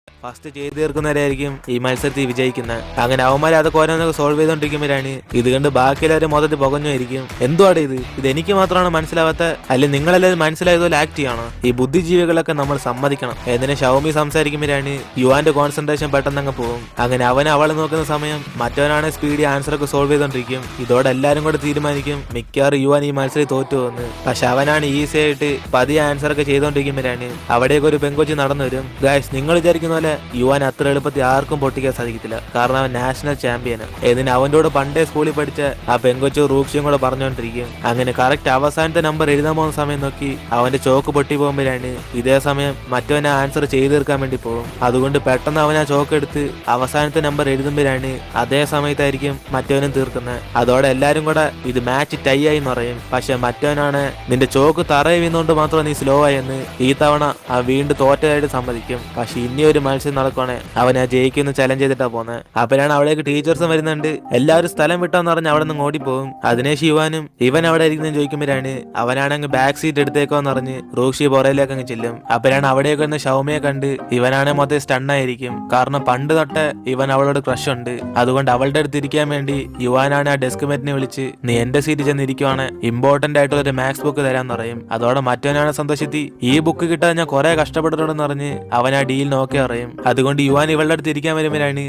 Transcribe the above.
First ചെയ്തു തീർക്കുന്നവരായിരിക്കും ഈ മത്സരത്തിൽ വിജയിക്കുന്നത്. അങ്ങനെ അവന്മാർ അതൊക്കെ ഓരോന്നൊക്കെ സോൾവ് ചെയ്തോണ്ടിരിക്കുമ്പോഴാണ് ഇത് കണ്ട് ബാക്കിയെല്ലാവരും മൊത്തത്തിൽ പുകഞ്ഞുമായിരിക്കും. എന്തുവാണ് ഇത് എനിക്ക് മാത്രമാണ് മനസ്സിലാവാത്ത, അല്ലെങ്കിൽ നിങ്ങളെല്ലാവരും മനസ്സിലായതുപോലെ ആക്ട് ചെയ്യണം. ഈ ബുദ്ധിജീവികളൊക്കെ നമ്മൾ സമ്മതിക്കണം. എന്നിട്ട് ഷൗമി സംസാരിക്കുമ്പോഴാണ് യുവാന്റെ കോൺസെൻട്രേഷൻ പെട്ടെന്ന് അങ്ങ് പോകും. അങ്ങനെ അവൻ അവളെ നോക്കുന്ന സമയം മറ്റവനാണ് സ്പീഡി ആൻസർ ഒക്കെ സോൾവ് ചെയ്തോണ്ടിരിക്കും. ഇതോടെ എല്ലാരും കൂടെ തീരുമാനിക്കും മിക്കവാറും യുവാൻ ഈ മത്സരം തോറ്റു പോകുന്നു. പക്ഷെ അവനാണ് ഈസി ആയിട്ട് പതിയെ ആൻസർ ഒക്കെ ചെയ്തോണ്ടിരിക്കുമ്പോഴാണ് അവിടേക്ക് ഒരു പെങ്കൊച്ച് നടന്നു വരും. ഗൈസ്, നിങ്ങൾ വിചാരിക്കുന്ന പോലെ യുവാൻ അത്ര എളുപ്പത്തിൽ ആർക്കും പൊട്ടിക്കാൻ സാധിക്കത്തില്ല. കാരണം അവൻ നാഷണൽ ചാമ്പ്യന്. ഇതിന് അവൻ്റെ കൂടെ പണ്ടേ സ്കൂളിൽ പഠിച്ച ആ പെങ്കൊച്ചും റൂക്ഷിയും കൂടെ പറഞ്ഞുകൊണ്ടിരിക്കും. അങ്ങനെ കറക്റ്റ് അവസാനത്തെ നമ്പർ എഴുതാൻ പോകുന്ന സമയം നോക്കി അവന്റെ ചോക്ക് പൊട്ടി പോകുമ്പോഴാണ് ഇതേ സമയം മറ്റവൻ ആൻസർ ചെയ്തു തീർക്കാൻ വേണ്ടി പോകും. അതുകൊണ്ട് പെട്ടെന്ന് അവൻ ആ ചോക്ക് എടുത്ത് അവസാനത്തെ നമ്പർ എഴുതുമ്പോഴാണ് അതേ സമയത്തായിരിക്കും മറ്റവനും തീർക്കുന്നത്. അതോടെ എല്ലാരും കൂടെ ഇത് മാച്ച് ടൈ ആയി എന്ന് പറയും. പക്ഷെ മറ്റവനാണ് നിന്റെ ചോക്ക് തറയെ വീണുകൊണ്ട് മാത്രം നീ സ്ലോ ആയെന്ന് ഈ തവണ ആ വീണ്ടും തോറ്റതായിട്ട് സമ്മതിക്കും. പക്ഷെ ഇനി ഒരു മത്സരം നടക്കുവാണ് അവൻ ആ ജയിക്കുന്ന ചലഞ്ച് ചെയ്തിട്ടാ പോകുന്നത്. അപ്പോഴാണ് അവിടേക്ക് ടീച്ചേഴ്സും വരുന്നുണ്ട്. എല്ലാവരും സ്ഥലം വിട്ടാന്ന് പറഞ്ഞ് അവിടെ നിന്ന് ഓടിപ്പോകും. അതിനേശ് യുവാനും ഇവൻ അവിടെ ഇരിക്കുന്നതെന്ന് ചോദിക്കുമ്പോഴാണ് അവനാണെങ്കിൽ ബാക്ക് സീറ്റ് എടുത്തേക്കോന്ന് പറഞ്ഞ് റൂക്ഷി പുറയിലേക്ക് അങ്ങ് ചെല്ലും. അപ്പോഴാണ് അവിടേക്ക് വന്ന് ഷൗമിയെ കണ്ട് ഇവനാണെങ്കിൽ മൊത്തം സ്റ്റണ്ണായിരിക്കും. കാരണം പണ്ട് തൊട്ട് ഇവൻ അവളോട് ക്രഷ് ഉണ്ട്. അതുകൊണ്ട് അവളുടെ അടുത്ത് ഇരിക്കാൻ വേണ്ടി യുവാനാണ് ആ ഡെസ്ക് മേറ്റിനെ വിളിച്ച് നീ എന്റെ സീറ്റ് ചെന്ന് ഇരിക്കുവാണ്, ഇമ്പോർട്ടന്റ് ആയിട്ടുള്ള ഒരു മാത്സ് ബുക്ക് തരാന്ന് പറയും. അതോടെ മറ്റവനാണ് സന്തോഷത്തി ഈ ബുക്ക് കിട്ടാൻ ഞാൻ കുറെ കഷ്ടപ്പെട്ടിട്ടുണ്ടെന്ന് പറഞ്ഞ് അവൻ ആ ഡീൽ നോക്കി അറിയും. അതുകൊണ്ട് യുവാൻ ഇവളുടെ അടുത്ത് ഇരിക്കാൻ വരുമ്പോഴാണ്